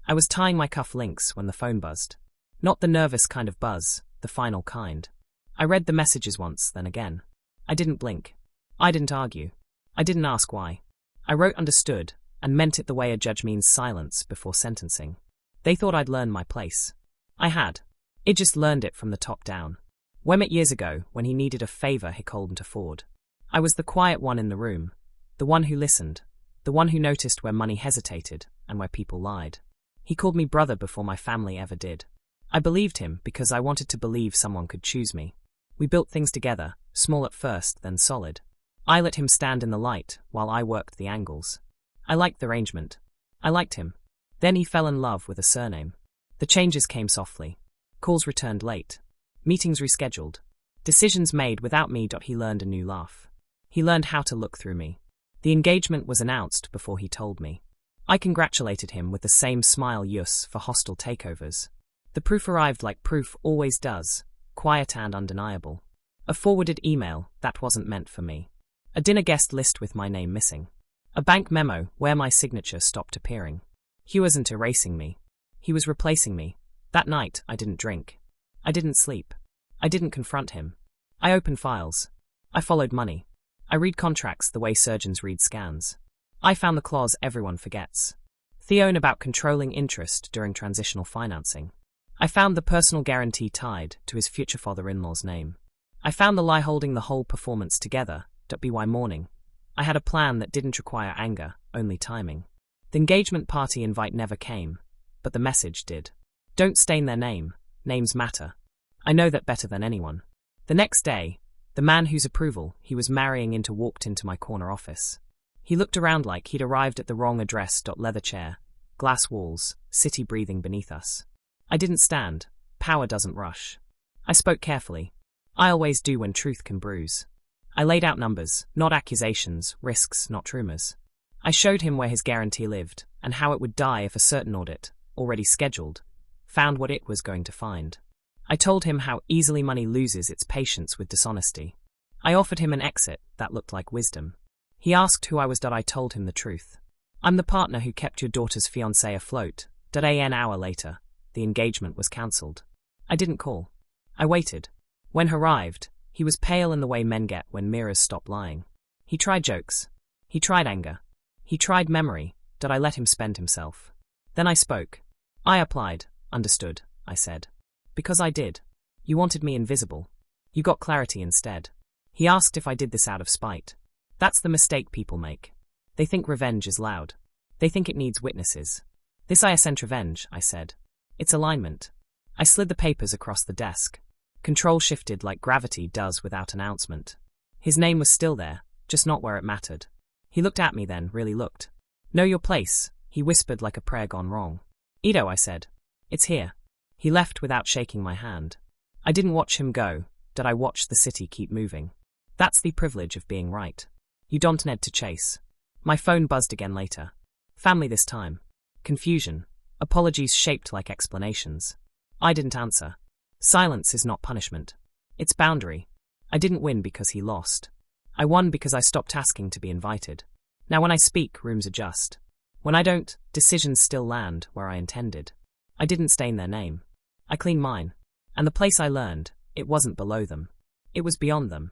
I was tying my cuff links when the phone buzzed. Not the nervous kind of buzz, the final kind. I read the messages once, then again. I didn't blink. I didn't argue. I didn't ask why. I wrote understood, and meant it the way a judge means silence before sentencing. They thought I'd learned my place. I had. It just learned it from the top down. We met years ago when he needed a favor he couldn't afford. I was the quiet one in the room, the one who listened, the one who noticed where money hesitated and where people lied. He called me brother before my family ever did. I believed him because I wanted to believe someone could choose me. We built things together, small at first, then solid. I let him stand in the light while I worked the angles. I liked the arrangement. I liked him. Then he fell in love with a surname. The changes came softly. Calls returned late. Meetings rescheduled. Decisions made without me. He learned a new laugh. He learned how to look through me. The engagement was announced before he told me. I congratulated him with the same smile for hostile takeovers. The proof arrived like proof always does, quiet and undeniable. A forwarded email that wasn't meant for me. A dinner guest list with my name missing. A bank memo where my signature stopped appearing. He wasn't erasing me. He was replacing me. That night, I didn't drink. I didn't sleep. I didn't confront him. I opened files. I followed money. I read contracts the way surgeons read scans. I found the clause everyone forgets. The one about controlling interest during transitional financing. I found the personal guarantee tied to his future father-in-law's name. I found the lie holding the whole performance together. By morning. I had a plan that didn't require anger, only timing. The engagement party invite never came, but the message did. Don't stain their name. Names matter. I know that better than anyone. The next day, the man whose approval he was marrying into walked into my corner office. He looked around like he'd arrived at the wrong address. Leather chair, glass walls, city breathing beneath us. I didn't stand. Power doesn't rush. I spoke carefully. I always do when truth can bruise. I laid out numbers, not accusations, risks, not rumors. I showed him where his guarantee lived, and how it would die if a certain audit, already scheduled, found what it was going to find. I told him how easily money loses its patience with dishonesty. I offered him an exit that looked like wisdom. He asked who I was. I told him the truth. I'm the partner who kept your daughter's fiancé afloat. An hour later, the engagement was cancelled. I didn't call. I waited. When he arrived, he was pale in the way men get when mirrors stop lying. He tried jokes. He tried anger. He tried memory. I let him spend himself. Then I spoke. I applied. Understood, I said. Because I did. You wanted me invisible. You got clarity instead. He asked if I did this out of spite. That's the mistake people make. They think revenge is loud. They think it needs witnesses. This isn't revenge, I said. It's alignment. I slid the papers across the desk. Control shifted like gravity does without announcement. His name was still there, just not where it mattered. He looked at me then, really looked. Know your place, he whispered like a prayer gone wrong. Edo, I said. It's here. He left without shaking my hand. I didn't watch him go. I watched the city keep moving. That's the privilege of being right. You don't need to chase. My phone buzzed again later. Family this time. Confusion. Apologies shaped like explanations. I didn't answer. Silence is not punishment. It's boundary. I didn't win because he lost. I won because I stopped asking to be invited. Now when I speak, rooms adjust. When I don't, decisions still land where I intended. I didn't stain their name. I cleaned mine. And the place I learned, it wasn't below them. It was beyond them.